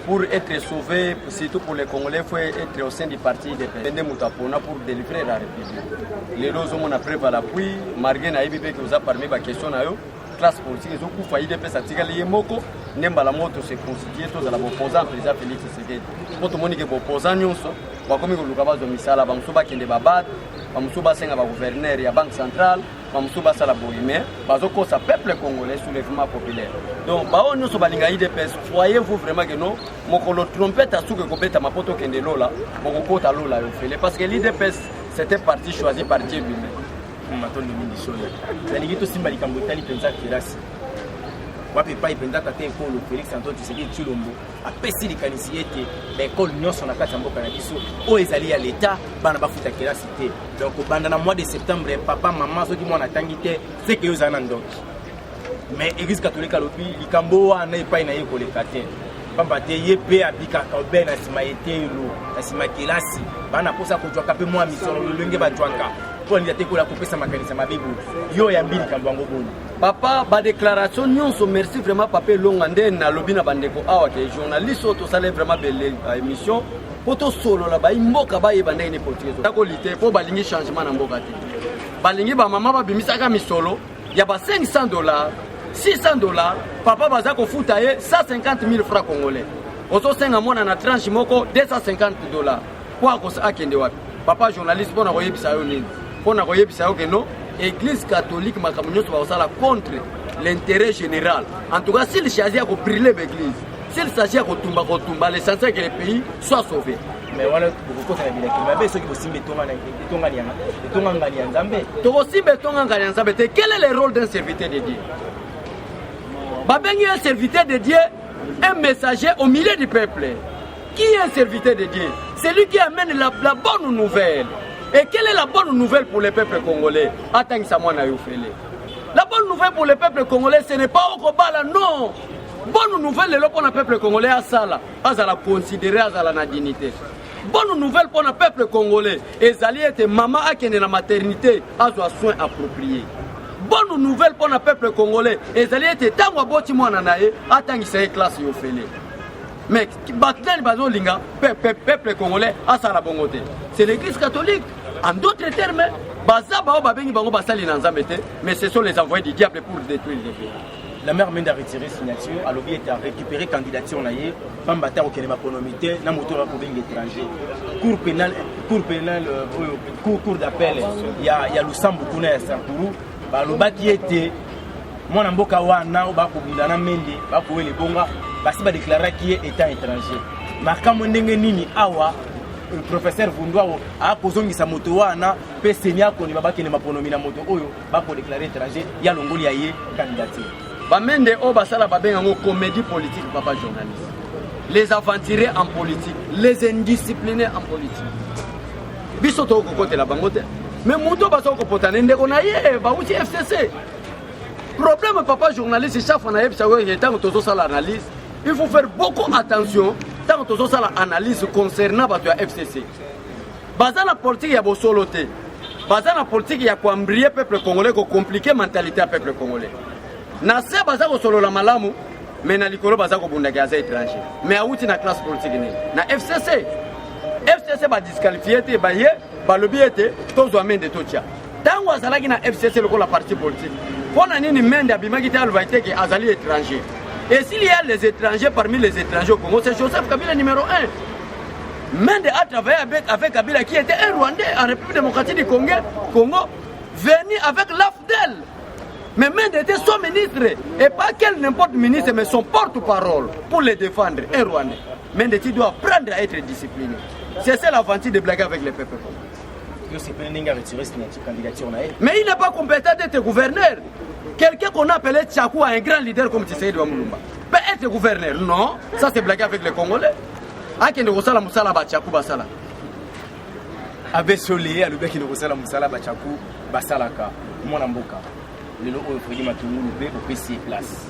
pour être sauvé, surtout pour les Congolais, il faut être au sein du parti de Moutapona pour délivrer la République. Les lois ont appris à l'appui, malgré que vous avez parmi la question, classe politique, ils ont failli de faire les moko, n'importe la moto se constitue, tous les opposants, président Félix Tshisekedi. Pour tout le monde qui est opposant, comme le Gabaz de Misala, Bamsouba qui est Babad, Bamsouba Senga gouverneur et la Banque centrale, Bamsouba Salaborimé, Bazoko sa peuple congolais soulèvement populaire. Donc, nous sommes IDPS, croyez-vous vraiment que nous, mon trompette à ce que Kobeta Mapoto Kende Lola, mon côté à Lola, parce que l'IDPS, c'était parti choisi par Dieu lui-même. Maton de Mindisole. Zanigito Simbalika Mbotali Penza Kirasi. Wapi pai Penza Kate Ekolo Félix Antoine Tshisekedi Tshilombo. Apesi likanisi ete l'école nyonso na kati ya mboka na biso o ezali ya l'état bana bafuta kirasi te. Donc banda na mois de septembre papa maman soki mwana tangi te c'est que yozana ndoki. Mais église catholique lobi likambo wana epai na ye koleka te. Pamba te ye pe abika obe na sima etelo na sima kirasi bana posa ko jwaka pe mwa misolo lolenge ba jwaka. Papa, ba déclaration nyonso merci vraiment papa Longande na lobi na bandeko awa ke journaliste auto sale vraiment belle émission poto solo la ba imboka ba yebanda ine potizo tako lité po balingi changement na mboka te balingi ba mama ba bimisaka misolo ya ba $500 $600 papa baza ko futa ye 150,000 francs congolais ozo senga mona na tranche moko $250 kwa ko akende wapi papa journaliste pona koyebisa yo nini pona koyebisa yo ke no Église catholique makamunyoso va osala contre l'intérêt général. En tout cas, s'il s'agit de brûler l'église, s'il s'agit de tomber, l'essentiel que le pays soit sauvé. Mais voilà, beaucoup de quel est le rôle d'un serviteur de Dieu? Un serviteur de Dieu, un messager au milieu du peuple. Qui est un serviteur de Dieu? C'est lui qui amène la bonne nouvelle. Et quelle est la bonne nouvelle pour le peuple congolais? La bonne nouvelle pour le peuple congolais, ce n'est pas au Kobala, non. Bonne nouvelle pour le peuple congolais, à la considérer à la dignité. Bonne nouvelle pour le peuple congolais, et être maman qui est dans la maternité, à soins appropriés. Bonne nouvelle pour le peuple congolais, et être tant à boti moi nanae, à tant qu'il classe yofele. Mais peuple congolais, à sa bongoté. C'est l'église catholique. En d'autres termes, mais ce sont les envoyés du diable pour détruire le pays. La mère Menda a retiré signature, a lobby était à récupérer candidature naïe, Pambata au Kénéma Ponomité, Namoto à Koubing étranger. Cour d'appel, il y a Lusambo Kuna et Sankourou, Baloba qui était, moi Namboka Wana, Bakubindana Mende, Bakoué les Bonga, Basiba déclaré qui est état étranger. Marka Mondenge Nini Awa, le professeur Vundwa a posé sa moto wana pe senya ko ni babaki ne maponomi na moto oyo ba ko déclarer étranger ya longoli aye candidature ba mende o basala ba benga ngo comédie politique papa journaliste les aventuriers en politique les indisciplinés en politique biso to ko côté la bangote mais moto baso ko potane ndeko na ye ba uti FCC problème papa journaliste chef na yebisa ko yetango tozo sala analyse il faut faire beaucoup attention tant que ça l'analyse concernant la FCC. Basant la politique, il y a beau soloté. Basant la politique, il y a quoi embryer peuple congolais, quoi compliquer mentalité à peuple congolais. Nase basant au solo la malamu, mais na likolo basant au bundagaza étranger. Mais à outil na classe politique na FCC. FCC va disqualifier te baye, ba lobby était tous amène de totia. Tant que ça na FCC le la partie politique. Pour na nini mende abimaki ta alvaité que azali étranger. Et s'il y a les étrangers parmi les étrangers au Congo, c'est Joseph Kabila numéro 1. Mende a travaillé avec Kabila qui était un Rwandais en République démocratique du Congo, venu avec l'AFDEL. Mais Mende était son ministre, et pas quel n'importe ministre, mais son porte-parole pour les défendre, un Rwandais. Mende, tu dois apprendre à être discipliné. C'est ça l'aventure de blaguer avec les peuples. Mais il n'est pas compétent d'être gouverneur. Quelqu'un qu'on appelait Tchakou, un grand leader comme Tshisekedi Wamulumba, peut être gouverneur. Non, ça c'est blaguer avec les Congolais. Avec Ndogosala Moussala Batchakou Basala. Avec Solé, avec Ndogosala Moussala Batchakou Basalaka, Monamboka. Le logo Frédéric Matoumou Loubé au PC place.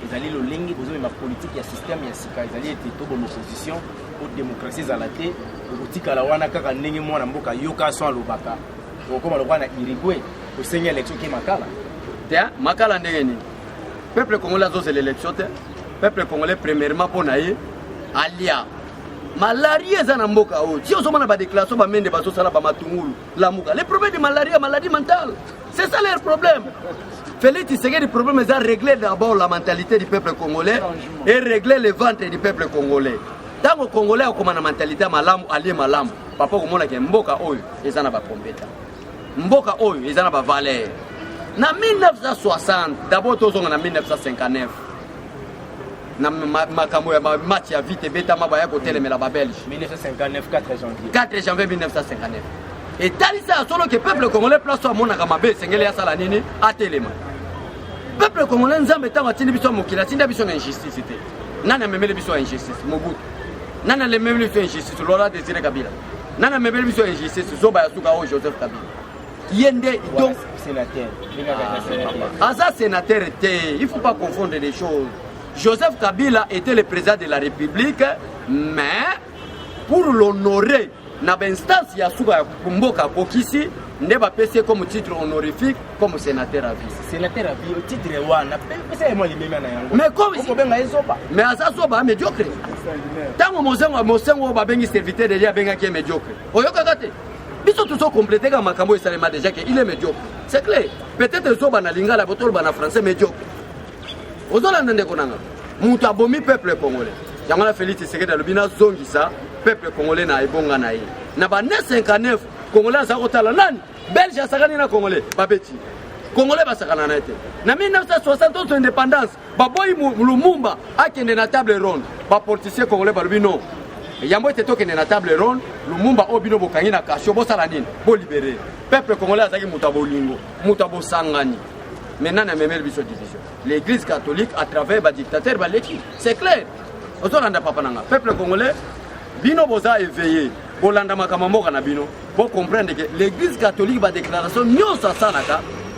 Ils allaient le lingue, ils ont ma politique, il y a système, il y a Sika. Ils allaient être tout en opposition aux démocraties à la tête. Au Tika la Wana Kaka Nengi Monamboka, Yoka Soin Lobaka. Comme le Wana Irigwe, au Seigneur élection qui est Makala. Makala ndengeni peuple congolais c'est l'élection peuple congolais premièrement pour naïe alia malaria eza na mboka oyo ti ozomona badéclaration bamende bazosala bamatungulu lamuka les problèmes de malaria maladie mentale c'est ça leur problème. Félix Tshisekedi, le problème est de régler d'abord la mentalité du peuple congolais et régler le ventre du peuple congolais. Tant que Congolais ont une mentalité malamu, allié malamu, papa au monde qui mboka oyo, ils en ont pas compétence. Mboka oyo, ils en ont pas valeur. En 1960, d'abord tous en 1959. Na makambo ya match ya vite beta mabaya ko tele la Belge 1959 4 janvier 4 janvier 1959. Et talisa solo que peuple congolais place à mona kamabe sengele ya sala nini atelema. Peuple congolais nzambe tanga tindi biso mokila tinda biso na injustice te. Nana memele biso injustice Mobutu. Nana le memele biso injustice Laurent Désiré Kabila. Nana memele biso injustice Zoba Yasuka o Joseph Kabila. Yende donc sénateur. Asa sénateur était, il faut pas confondre les choses. Joseph Kabila était le président de la République, mais pour l'honorer, na instance ya suka kumboka kokisi ndeba pese comme titre honorifique comme sénateur à vie. Sénateur à vie, titre wana pese moi limema na yango. Mais comme si benga ezoba. Mais asa soba médiocre. Tango mosengo ba bengi serviteur déjà benga qui est médiocre. Oyoka kate. Biso tout ça compléter comme makambo esalema déjà que il est médiocre. C'est clair. Peut-être soba na lingala botol ba na français médiocre. Ozolanda ndeko nanga mutu abomi peuple congolais yango na Félix Tshisekedi alobina zongisa peuple congolais na ebonga na ye na ba 59 congolais azakotala nani belge asakani na congolais babeti congolais basakana na ete na 1960 indépendance baboyi Lumumba akende na table ronde ba politicien congolais balobi non yambo ete tokende na table ronde Lumumba obino bokangi na kasho bosala nini bo libérer peuple congolais azaki mutu abolingo mutu abosangani. Maintenant, on a même division. L'église catholique, à travers les dictateurs, c'est clair. Le peuple congolais, Bino Boza éveillé. Bolanda Makamambo Kanabino, pour comprendre que l'église catholique va déclaration, nous, ça,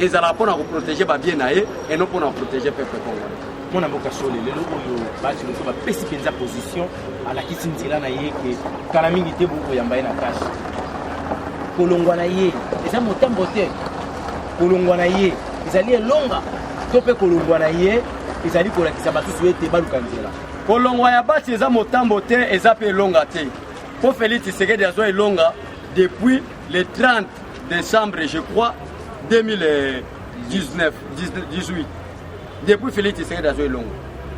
ils allaient pour nous protéger bien et non pour nous protéger le peuple congolais. Mon avocat Solé, le logo va précipiter sa position à la question de la naïe que Kalamingité beaucoup yambaye na cache. Kolongwanaye, et ça monte en beauté. Kolongwanaye. Ils allaient longa tope kolongwana ye ils allaient pour la kisabatu souhaiter balukanzela kolongwa ya bati eza motambo te eza pe longa te po Félix Tshisekedi azo longa depuis le 30 décembre je crois 2018 depuis Félix Tshisekedi azo longa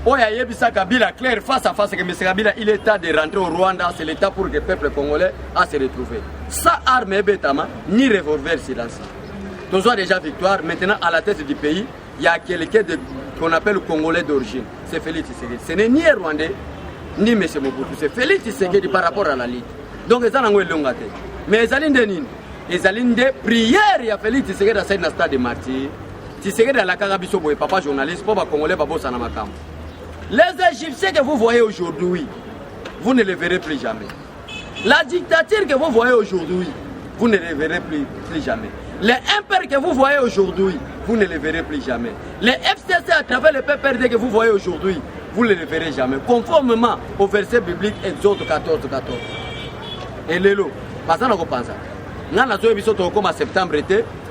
oya yebisa Kabila clair face à face que M. Kabila il est temps de rentrer au Rwanda c'est l'état pour que le peuple congolais a se retrouver sa arme betama ni revolver silencieux. Nous avons déjà victoire. Maintenant, à la tête du pays, il y a quelqu'un qu'on appelle Congolais d'origine. C'est Félix Tshisekedi. Ce n'est ni Rwandais, ni M. Mobutu. C'est Félix Tshisekedi par rapport à la Ligue. Donc, ils ont une longue tête. Mais ils ont des prières. Il y a Félix Tshisekedi dans le stade de martyrs. Tshisekedi à la Karabiso, papa journaliste, pour les Congolais, les Égyptiens que vous voyez aujourd'hui, vous ne les verrez plus jamais. La dictature que vous voyez aujourd'hui, vous ne les verrez plus jamais. Les impairs que vous voyez aujourd'hui, vous ne les verrez plus jamais. Les FCC à travers les PPRD que vous voyez aujourd'hui, vous ne les verrez jamais. Conformément au verset biblique Exode 14. Et l'élo, parce que nous pensons. Nous avons comme en septembre,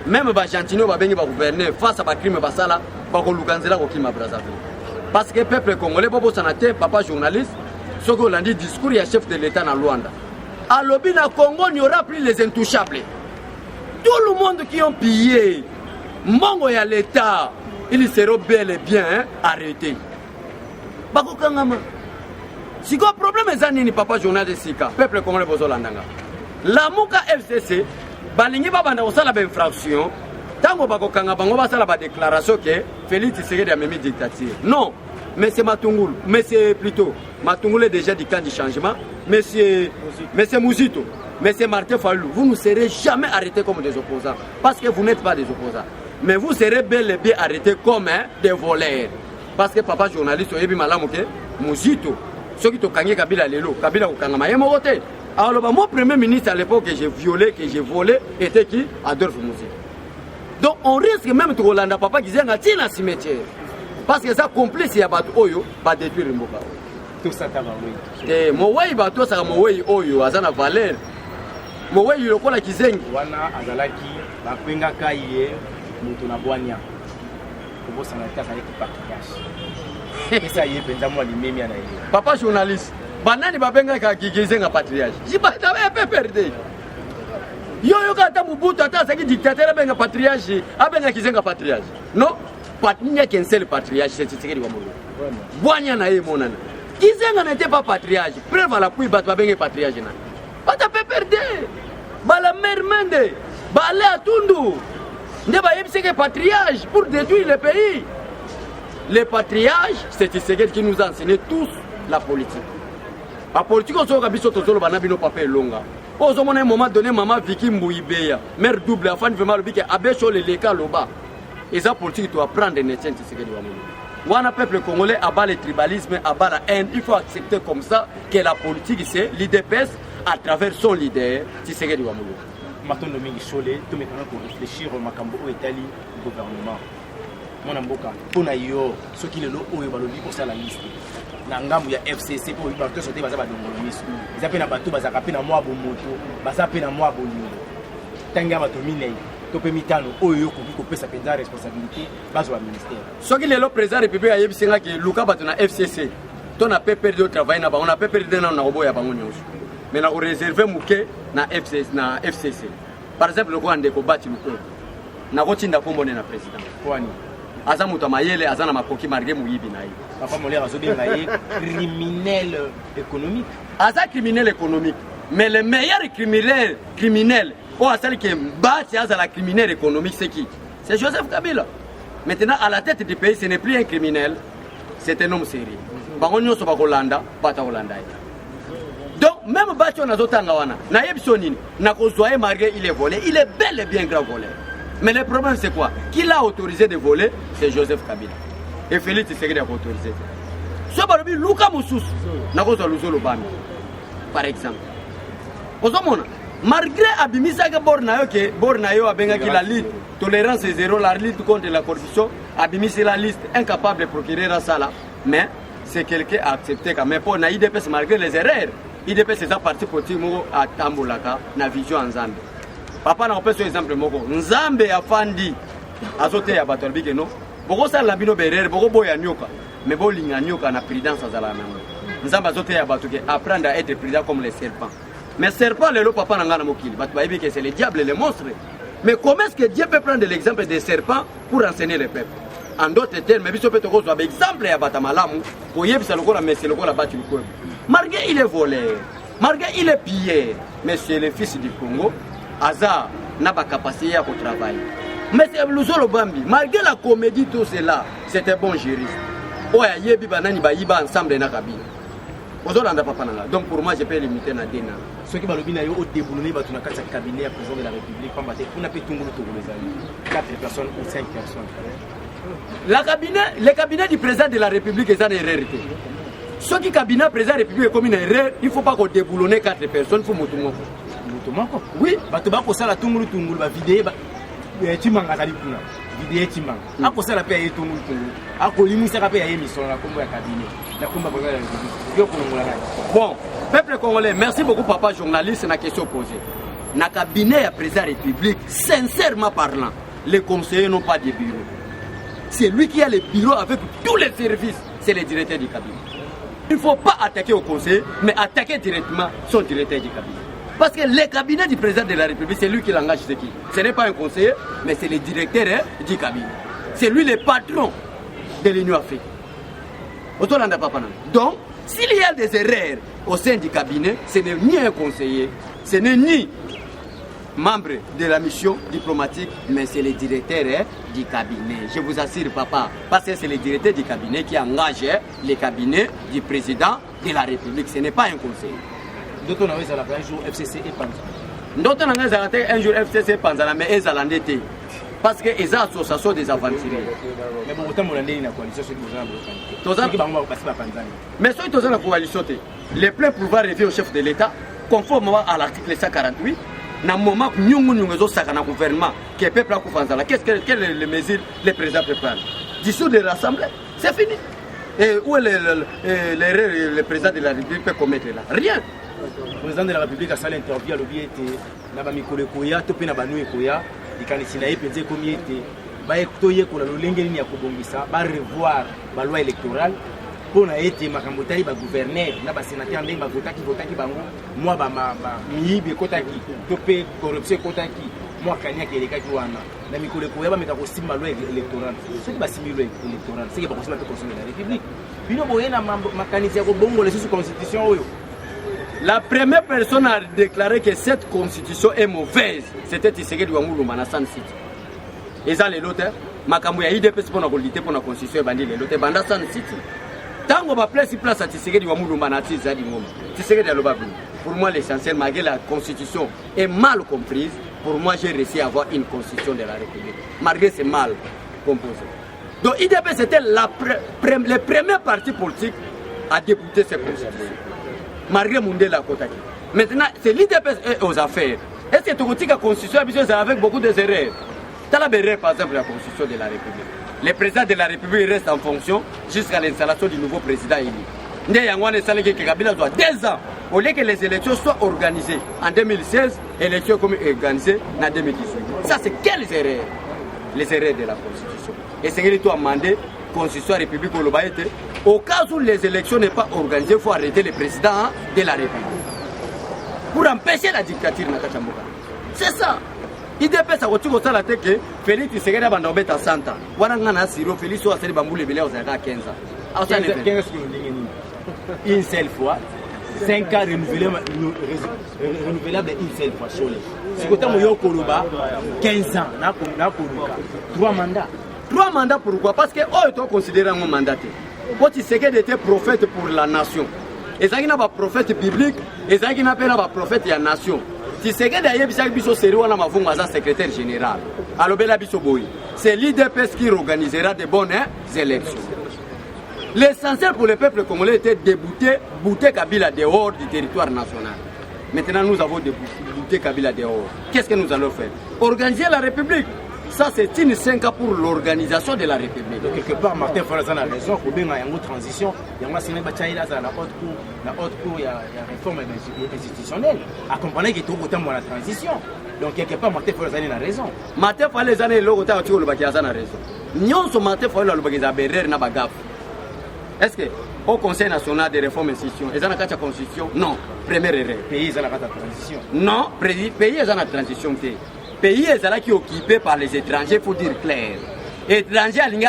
même les Gentino va venir gouverner face à des crimes basala, par Luganzela au Kima Brazzaville. Parce que le peuple congolais, papa journaliste, ce qu'on a dit discours, il y a chef de l'État dans Luanda. À l'Obina Congo, il n'y aura plus les intouchables. Tout le monde qui ont pillé Mongo et l'État, ils seront bel et bien arrêtés. Si le problème est que papa journaliste, le peuple congolais est landanga. La Mouka FCC, balingi babanda osala ba infraction, tango bakokanga bango basala ba déclaration que Félix Tshisekedi a mis dictature. Non, mais c'est Matungulu, mais c'est plutôt Matungulu est déjà du camp du changement, mais c'est Mouzito. Mais c'est Martin Fayulu, vous ne serez jamais arrêtés comme des opposants. Parce que vous n'êtes pas des opposants. Mais vous serez bel et bien arrêtés comme des voleurs. Parce que papa journaliste, Mouzito, ceux qui ont gagné Kabila Lelo, Kabila Okangama, et mon alors mon premier ministre à l'époque que j'ai violé, que j'ai volé, était qui? Adolphe Mouzito. Donc on risque même de Rolanda papa qui disait un cimetière. Parce que ça complice, il y a battu Oyo, va détruire le Mboka. Tout ça, et mon way, bateau, ça mon way Oyo, Azana Valère. Mowe yulokola kizengi wana azalaki bapenga kaye mutu na bwanya kubosa na kasa yeki patriarche esa ye penza mwa limemi na ye papa journaliste banani babenga ka kikizenga patriage jibata ba PPRD yo kata Mobutu ata saki dictateur abenga patriage abenga kizenga patriage non patnia qu'un patriage c'est Tshisekedi wa Mulumba bwanya na ye monana kizenga n'était pas patriage preuve à la pluie bat babenga patriage na bata PPRD bala mermende bala atundu nde ba yebiseke patriage pour détruire le pays. Le patriage, c'est Tshisekedi qui nous a enseigné tous la politique. La politique, on se voit que tous les papiers longs. Au moment donné, maman Vicky Mbouibeya, mère double, afin de faire le bic, abecho le leka loba. Et ça, politique, tu dois prendre des netiens Tshisekedi. Wana peuple congolais abat le tribalisme, abat la haine. Il faut accepter comme ça que la politique, c'est l'IDPS à travers son leader, Tshisekedi Wamulu. Maintenant, nous avons pour réfléchir au Makambo au Italie gouvernement. Mon amboka pona yo soki lelo oyo balobi ko sala liste na ngambu ya FCC po ba to sote baza ba dongolo miso eza pe na bato baza ka pe na mwa bomoto baza pe na mwa bolingo tanga bato minei to pe mitano oyo ko pesa penza responsabilité bazo ba ministère soki lelo président république a yebisenga ke luka bato na FCC to na pe perdre au travail na ba on a pe perdre na oboya bango nyonso mais na réserver muke na FCC par exemple le ko ande ko bati luko na ko tinda kombo na président kwani aza muto mayele aza na makoki marge muyibi na ye papa molera azobenga ye criminel économique aza criminel économique mais le meilleur criminel ou asali qui bati aza la criminel économique c'est qui? C'est Joseph Kabila. Maintenant à la tête du pays ce n'est plus un criminel, c'est un homme sérieux. Bango nyonso ba Holanda bata Holanda. Donc même bati on azotanga wana na yebso nini na kozwaye marge il est volé, il est bel et bien grand voleur. Mais le problème c'est quoi? Qui l'a autorisé de voler? C'est Joseph Kabila. Et Félix Tshisekedi a autorisé. Soit par exemple, Luka Moussous, par exemple. Malgré Abimisa Bornayo a la lutte, tolérance zéro, la lutte contre la corruption, Abimisa la liste, incapable de procurer à ça là. Mais c'est quelqu'un a accepté quand même pour l'IDPS malgré les erreurs. IDPS c'est un parti politique à Tambolaka, na vision en Zambie. Papa n'a pas ce exemple moko Nzambe afandi azote ya bato albike no boko sala bino berere boko boya nyoka mais bo linga nyoka na prudence azala nango Nzambe azote ya bato ke apprendre à être prudent comme les serpents mais serpent lelo papa nanga na mokili bato bayebi que c'est le diable et les monstres mais comment est-ce que Dieu peut prendre l'exemple des serpents pour enseigner le peuple en d'autres termes biso peut ko zo exemple ya bata malamu ko yebisa lokola mesi lokola bati likoyo malgré il est volé malgré il est pillé mais c'est le fils du Congo Aza n'a pas capacité à travailler. Mais c'est le Bambi. Malgré la comédie, tout cela, c'est un bon juriste. Oya yebi banani ba yiba ensemble na kabine. Donc pour moi, je peux limiter na dena. Ceux qui balobina yo au déboulonné ba tuna kati cabinet à président de la République pas maté. On a fait tungulu les amis. 4 personnes ou 5 personnes. Le cabinet du président de la République est en erreur. Ceux qui cabinet président de la République est comme une erreur, il ne faut pas qu'on déboulonne 4 personnes, il faut mouton. Oui, bato ba kosala tungulu ba vidéo ba timanga zali kuna vidéo timanga akosala pe ya tungulu akolimisa ka pe ya émission na kombo ya cabinet na komba ba yo kolongola ngai. Bon, peuple congolais, merci beaucoup papa journaliste na question posée. Na cabinet ya président de la République, sincèrement parlant, les conseillers n'ont pas de bureau. C'est lui qui a le bureau avec tous les services, c'est le directeur du cabinet. Il ne faut pas attaquer au conseiller, mais attaquer directement son directeur du cabinet. Parce que le cabinet du président de la République, c'est lui qui l'engage, c'est qui? Ce n'est pas un conseiller, mais c'est le directeur du cabinet. C'est lui le patron de l'Union africaine. Donc, s'il y a des erreurs au sein du cabinet, ce n'est ni un conseiller, ce n'est ni membre de la mission diplomatique, mais c'est le directeur du cabinet. Je vous assure, papa, parce que c'est le directeur du cabinet qui engage le cabinet du président de la République. Ce n'est pas un conseiller. D'autres n'ont pas un jour FCC et Panza. D'autres n'ont pas un jour FCC et Panza, mais ils ont endetté. Parce que les associations des aventuriers. Mais bon, autant mon année, la coalition, c'est que vous mais ceux qui ont la coalition, les pleins pouvoirs reviennent au chef de l'État, conformément à l'article 148. Dans le moment où nous avons un gouvernement qui est peuple à Koufanzala, quelles sont les mesures que le président peut prendre? Dissoudre l'Assemblée, c'est fini. Et où est l'erreur que le président de la République peut commettre là? Rien. Le président de la République a salé interview à l'objet de Nabamikole Koya, Topé Nabanoué Koya, et quand il a pensé comme il était, bah écoutez, qu'on a le lengeni à Kobongisa, bah revoir la loi électorale, pour na été makambo tali ba gouverneur na ba sénateur ndenge ba votaki bango moi ba miibe kotaki topé corruption kotaki moi kanya kelekaki wana na mikolo ko yaba meka ko simba loi électorale c'est ba simba loi électorale c'est ba ko simba constitution de la république bino boyena makanisi ya ko bongo le sous constitution oyo. La première personne à déclarer que cette constitution est mauvaise, c'était Tshisekedi Wamulumba na Sun City. Et ça les lots makambo ya IDPS pour na lutter pour la constitution bandi les lots banda Sun City. Tango ba place à Tshisekedi Wamulumba na Tshisekedi Ngoma. Tshisekedi aloba bien. Pour moi l'essentiel malgré la constitution est mal comprise, pour moi j'ai réussi à avoir une constitution de la République. Malgré c'est mal composé. Donc IDPS c'était le premier parti politique à débouter cette constitution. Malgré Mundela Kotaki. Maintenant, c'est l'IDPS aux affaires. Est-ce que tu as la constitution avec beaucoup d'erreurs? Tu as l'erreur, par exemple, la constitution de la République. Le président de la République reste en fonction jusqu'à l'installation du nouveau président élu. Kabila doit 2 ans. Au lieu que les élections soient organisées en 2016, élections comme organisées en 2018. Ça, c'est quelles erreurs? Les erreurs de la constitution. Et c'est ce que tu as demandé, constitution République au cas où les élections n'est pas organisées, il faut arrêter le président de la République. Pour empêcher la dictature dans Kachamboka. C'est ça. IDP ça retrouve ça la tête que Félix Tshisekedi a bandobé à 100 ans. Wanangana Siro Félix a fait bamboule belé aux 15 ans. 15 une seule fois. 5 ans renouvelable une seule fois. Si vous avez 15 ans, 3 mandats. 3 mandats pourquoi? Parce que eux sont considérés comme mandatés. Quand Tshisekedi était prophète pour la nation. Et ça qui n'a pas prophète biblique, et ça qui n'a pas prophète de la nation. Tshisekedi a été secrétaire général. Alors c'est l'IDPS qui organisera de bonnes élections. L'essentiel pour le peuple congolais était de bouter Kabila dehors du territoire national. Maintenant nous avons bouté Kabila dehors. Qu'est-ce que nous allons faire? Organiser la République. Ça, c'est une 5 ans pour l'organisation de la République. Donc, quelque part, Martin Fayulu a raison. Il y a une transition. Il y a une haute cour, il y a une réforme institutionnelle. Accompagner qui est au temps de la transition. Donc, quelque part, Martin Fayulu a raison. Martin Fayulu a raison. Nous sommes Martin Fayulu a raison. Est-ce que au Conseil national de réforme institution, ils ont la constitution? Non. Première erreur. Pays, ils ont la transition. Non. Pays, ils ont la transition. Pays qui est occupé par les étrangers, il faut dire clair. Étrangers, ils ont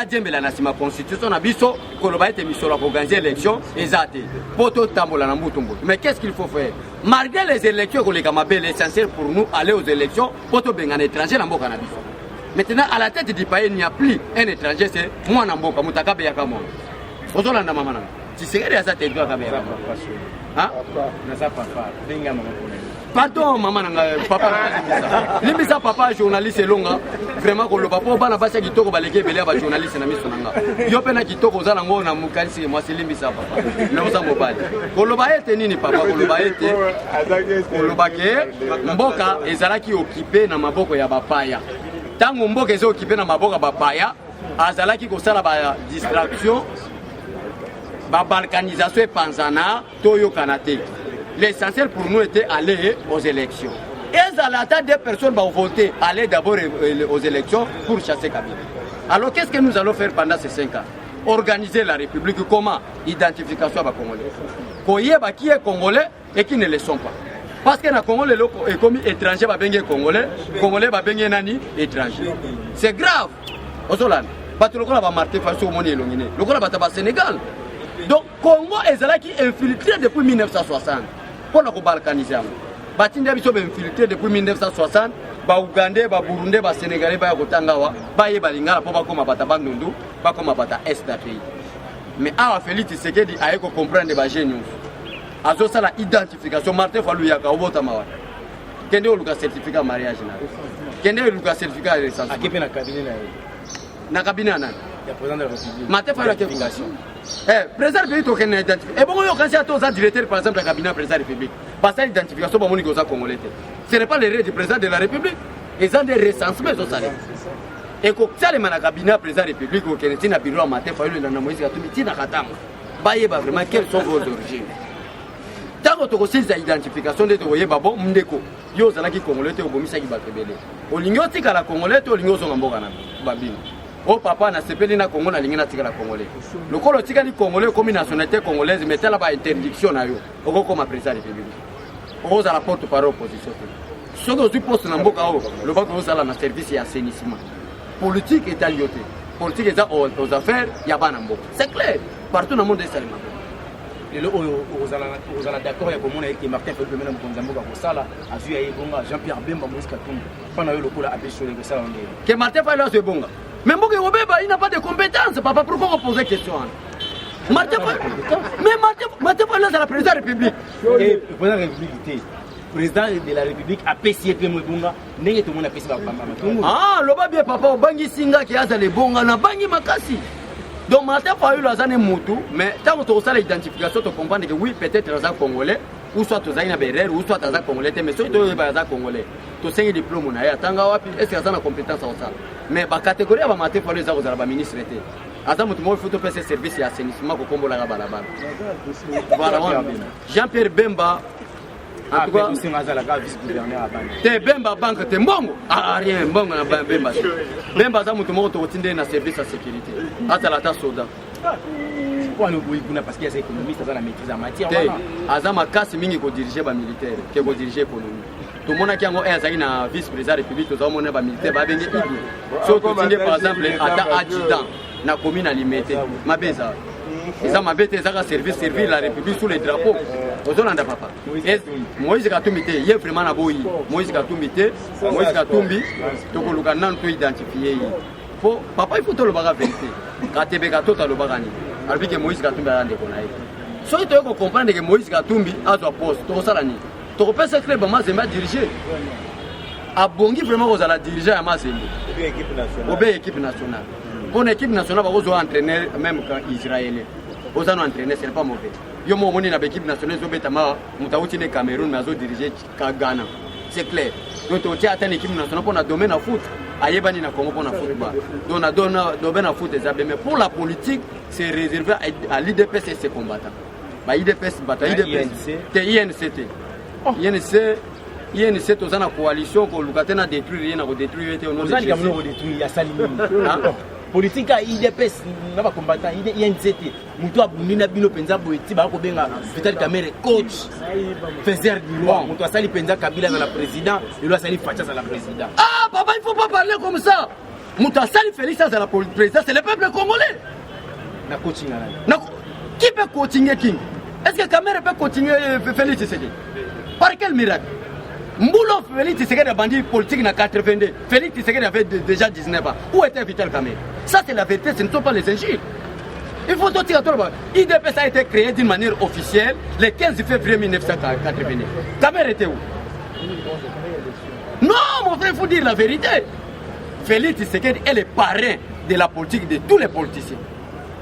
la constitution, ils ont organisé l'élection, mais qu'est-ce qu'il faut faire? Malgré les élections, l'essentiel pour nous, aller aux élections, pour un étranger, maintenant, à la tête du pays, il n'y a plus un étranger, c'est moi, Namboka, Moutaka Beyakamo. Ozolanda Mamana. Tu sais que ça te doit caméra. Hein? Pardon, maman, papa. Limisa papa journaliste longa. Vraiment que le papa bana basa kitoko baleke belé ba journaliste na miso nanga. Yo pena kitoko za nango na mukanisi moi c'est limisa papa. Mais on s'en mobile. Koloba ete nini papa koloba ete. Koloba ke mboka ezalaki occupé na maboko ya bapaya. Tango mboka ezo occupé na maboko bapaya, azalaki kosala ba distraction. La balkanisation et panzana, Toyo Kanate. L'essentiel pour nous était aller aux élections. Et à l'attente des personnes vont voter, aller d'abord aux élections pour chasser Kabila. Alors qu'est-ce que nous allons faire pendant ces 5 ans? Organiser la République, comment? Identification à Congolais. Koyeba qui est Congolais et qui ne le sont pas. Parce que le Congolais est comme étranger, Congolais va baigner nani étranger. C'est grave. Au Solan, le Congo va marquer face au monde et le Congo va Sénégal. Donc, Congo est infiltré depuis 1960 pour la balkaniser. Batinda biso infiltré depuis 1960. Ba Ougandais, ba Burundais, ba Sénégalais, ba Kotangawa, ba Yebalingala pour bakoma bata bandundu, bakoma bata est pays. Mais à Félix Tshisekedi a comprendre ba génius. Azo ça la identification Martin Fayulu yaka obota mawa. Kende oluka certificat mariage na. Kende oluka certificat de naissance. Akepe na cabinet na. Na cabinet na. Il y a président de la République. Martin Fayulu identification. Président de la République est identifié. Et bon, quand il y a un directeur, par exemple, du cabinet président de la République, parce que l'identification, c'est mon congolais. Ce n'est pas l'erreur du président de la République. Ils ont des recensements au salaire. Et quand il y a un cabinet président de la République, il y a un bureau à Martin Fayulu, il y a un moïse, il y a un vraiment quelles sont vos origines. Tant que tu as l'identification de ton babo, Mndeko, yo zalaki congolais, au Bomisa qui va te béler. Au Lignotique à la congolais, au Lignoso Mambogana, Babine. oh papa na sepeli na Congo na lingi na tika la congolais le kolo tika li congolais comme nationalité congolaise mais tela ba interdiction na yo oko comme président de la République oza la porte parole opposition ce que tu postes na mboka o le bac oza la na service ya assainissement politique est alliotée politique est aux affaires ya bana mboka c'est clair partout dans le monde est salement lelo oyo ozala d'accord ya komona eke Martin Fayulu mena mokonzi mboka kosala azu ya ebonga Jean-Pierre Bemba Moïse Katumbi pana yo lokola apesole que ça ndé que Martin Fayulu a ce bonga mais mboka obeba il n'a pas de compétences papa pourquoi on poser question Martin Fayulu c'est la président de la République et président de la République président de la République a payé pe mbonga ndenge tout monde a payé ba matungu ah loba bien papa obangi singa ki aza le bonga na bangi makasi. Donc, Martin Fayulu a un moutou, mais tant que tu as l'identification, tu comprends que oui, peut-être tu es congolais, ou soit tu as un berrer, ou soit tu es congolais, mais si tu es congolais, tu as un diplôme, tu as une compétence à ça. Mais la catégorie de Martin Fayulu, c'est le ministre. Il faut faire ce service d'assainissement pour combo la balabala. Voilà, Jean-Pierre Bemba. En tout cas, t'es Bemba banque, t'es mbongo. Ah, rien, mbongo na Bemba. Bemba za mutu moko tokotinde na service à sécurité. Ata la ta soda. Pourquoi nous boyconnons parce qu'il y a des économistes qui ont la maîtrise en matière. Aza makasi mingi ko diriger ba militaire, ke ko diriger économie. Tout le monde qui a un na vice-président de la République, tout le monde ba militaire ba bengi idu. So totinde par exemple ata adjudant na commune alimité. Mabeza. Ils ont servi la République sous les drapeaux. Papa. Moïse Katumbi, il est vraiment à Boyi. Moïse Katumbi, tu identifié. Papa, il faut te le bagarre vérité. Quand tu es le bagarre, alors que Moïse Katumbi a un déconnaï. Si tu comprends que Moïse Katumbi a un poste, tu as un secret, tu as dirigé. A Bongi, vraiment, vous allez diriger à Mazembe. Au équipe nationale. Pour l'équipe nationale, vous allez entraîner même quand Israélien. Vous allez entraîner, ce n'est pas mauvais. Yo mo moni na l'équipe nationale zo betama mutauti ne Cameroun mais zo diriger Ghana. C'est clair. Donc tu as atteint l'équipe nationale pour na domaine à foot. Ayebani na Congo pour na football. Donc na domaine à foot des mais pour la politique, c'est réservé à l'IDPS et ses combattants. Ba IDPS bata IDPS. INCT. INC tous en coalition ko lukatena détruire rien na détruire au nom de Jésus. Vous allez détruire ya salimi. Politique à IDPS na ba combattant INCT mutu abunina bino penza boeti ba ko benga Vital Kamerhe coach faiseur du roi mutu asali penza Kabila na la président et lui asali Facha na la président. Ah papa il faut pas parler comme ça. Mutu asali Félix à la président c'est le peuple congolais. Na coaching na qui peut coacher King? Est-ce que Kamerhe peut coacher Félix Tshisekedi? Par quel miracle? Mboulo Félix Tshisekedi a bandit politique na 82. Félix Tshisekedi avait déjà 19 ans. Où était Vital Kamerhe? Ça c'est la vérité, ce ne sont pas les injures. Il faut tout dire à toi. IDPS a été créé d'une manière officielle le 15 février 1989. Kamerhe était où? Non, mon frère, il faut dire la vérité. Félix Tshisekedi est le parrain de la politique de tous les politiciens.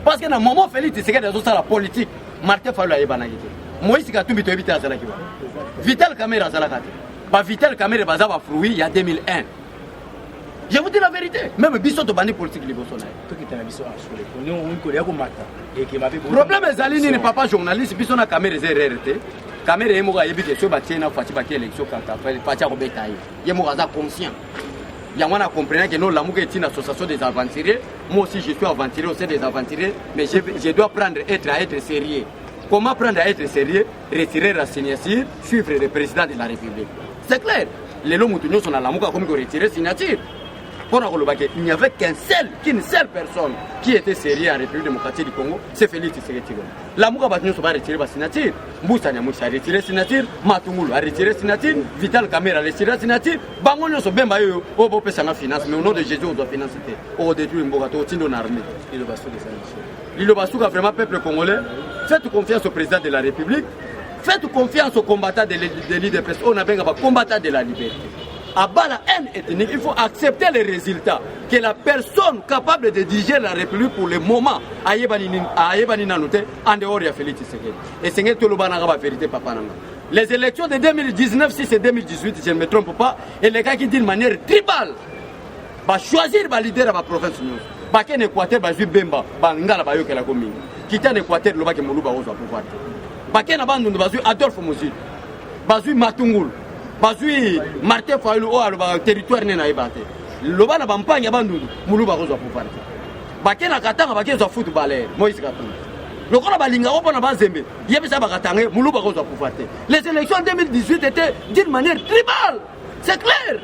Parce que dans le moment où Félix Tshisekedi a fait la politique, Martin Fayulu a été Moïse Katumbi a évité à Zalaki. Vital Kamerhe a Zalakati. Vital Kamerhe a fruit il y a 2001. Je vous dis la vérité. Même Bissot de politique libre. Le problème est que n'est pas journaliste. Bissot na Kamerhe RRT. Kamerhe est mort à Yébite. Si on a fait l'élection, il est conscient. Il y a un comprenant que nous avons une association des aventuriers. Moi aussi, je suis aventurier au sein des aventuriers. Mais je dois prendre à être sérieux. Comment prendre à être sérieux? Retirer la signature, suivre le président de la République. C'est clair. Les lots moutonniers sont à la mouka comme retirer la signature. Il n'y avait qu'une seule personne qui était sérieux en République démocratique du Congo, c'est Félix Tshisekedi. La mouka va retirer la signature. Mboussa Nyamoussa a retiré la signature. Matungulu a retiré la signature. Vital Kamerhe a retiré la signature. Bango Nyoso Bemba yo au beau pesa na finance, mais au nom de Jésus on doit financer. On détruit Mbogato au tindo armée. Lilo Basuka vraiment peuple congolais. Faites confiance au président de la République. Faites confiance aux combattants de l'IDPS. On a bien combattant de la liberté. À bas la haine ethnique, il faut accepter les résultats. Que la personne capable de diriger la République pour le moment, en dehors de Félix Tshisekedi. Et c'est tout le monde la vérité, papa. Les élections de 2019, si c'est 2018, je ne me trompe pas, et les gars qui disent de manière tribale, va choisir le leader de la province. Parce que l'Équateur va jouer Bemba, Bangala va jouer la commune. Quitter l'Équateur, le bac est Moulouba au pouvoir. Parce que l'Équateur va jouer Adolphe Mouzi, va jouer Matungulu. Bazui Martin Fayulu au territoire n'est pas. Le bas na bampagne abandu muluba roza pour partir. bake na katanga bake za footballer Moïse Katumbi lokola balinga opona bazembe yebisa bakatange muluba ko za pouvoir. Les élections en 2018 étaient d'une manière tribale, c'est clair.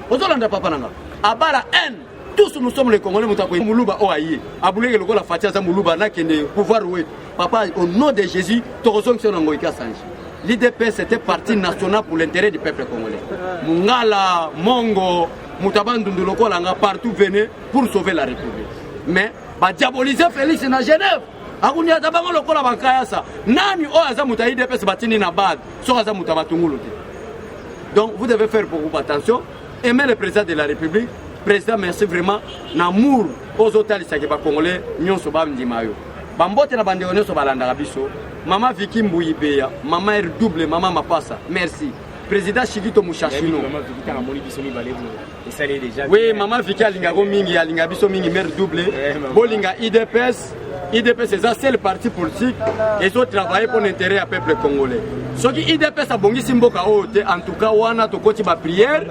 Ozolanda papa nanga abala N. Tous nous sommes les Congolais mutakoy muluba oaye abuleke lokola fatia za muluba na kende pouvoir we papa au nom de Jésus toroson sur ngoika sanji. L'IDPS c'était parti national pour l'intérêt du peuple congolais. Mungala Mongo mutabandundu lokola nga partout venez pour sauver la République. Mais ba diaboliser Félix na Genève akundi atabango lokola bakaya sa nani o aza muta IDPS batini na bad so aza muta batungulu. Donc vous devez faire beaucoup attention, aimer le président de la République. Président, merci vraiment. Namour aux hôtels Congolais, nous sommes Ndimayo. Bambote na bande onyo so balanda biso. Maman Vicky Mbouyibeya, maman R double, maman Mapassa. Merci. Président Chigito Mouchachino. Oui, maman Vicky alingago mingi alinga biso mingi mère double. Bolinga IDPS. IDPS c'est ça, c'est le parti politique et ils ont travaillé pour l'intérêt du peuple congolais. Ce qui IDPS a bongi simboka ote, en tout cas wana to koti ba prière.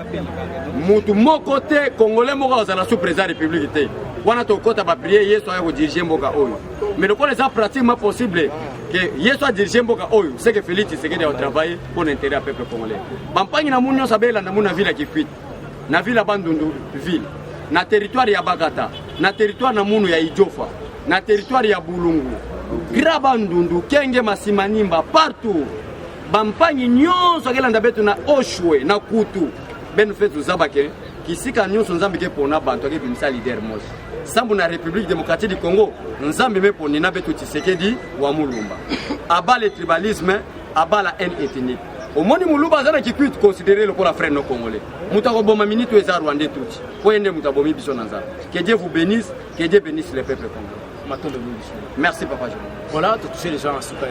Mutu mo côté congolais mo ka za sous président république té. Wana to kota ba prière yeso ayo diriger mboka oyo. Mais le quoi les a pratiquement possible que yeso a diriger mboka oyo, c'est que Félix Tshisekedi a travaillé pour l'intérêt du peuple congolais. Bampangi na munyo sabela na muna ville qui fuite. Na ville Bandundu ville. Na territoire ya Bagata, na territoire na munu ya Idjofa. Na territoire ya Bulungu, Grabandundu, Kenge Masimanimba, partout. Bampanyi nyonso kelanda betu na Oshwe, na Kutu. Ben fetu zabake, kisika nyonso nzambi ke pona bantu ke bimisa leader mosi. Sambu na République démocratique du Congo, nzambi me ponina betu Tshisekedi wa Mulumba. Aba le tribalisme, aba la haine ethnique. Au moni Mulumba zana ki kuit considérer le pour la frère no congolais. Mutako boma minute eza Rwandais tout. Poende mutabomi biso nanza. Que Dieu vous bénisse, que Dieu bénisse le peuple congolais. Merci papa. Voilà, tu touché les gens en souka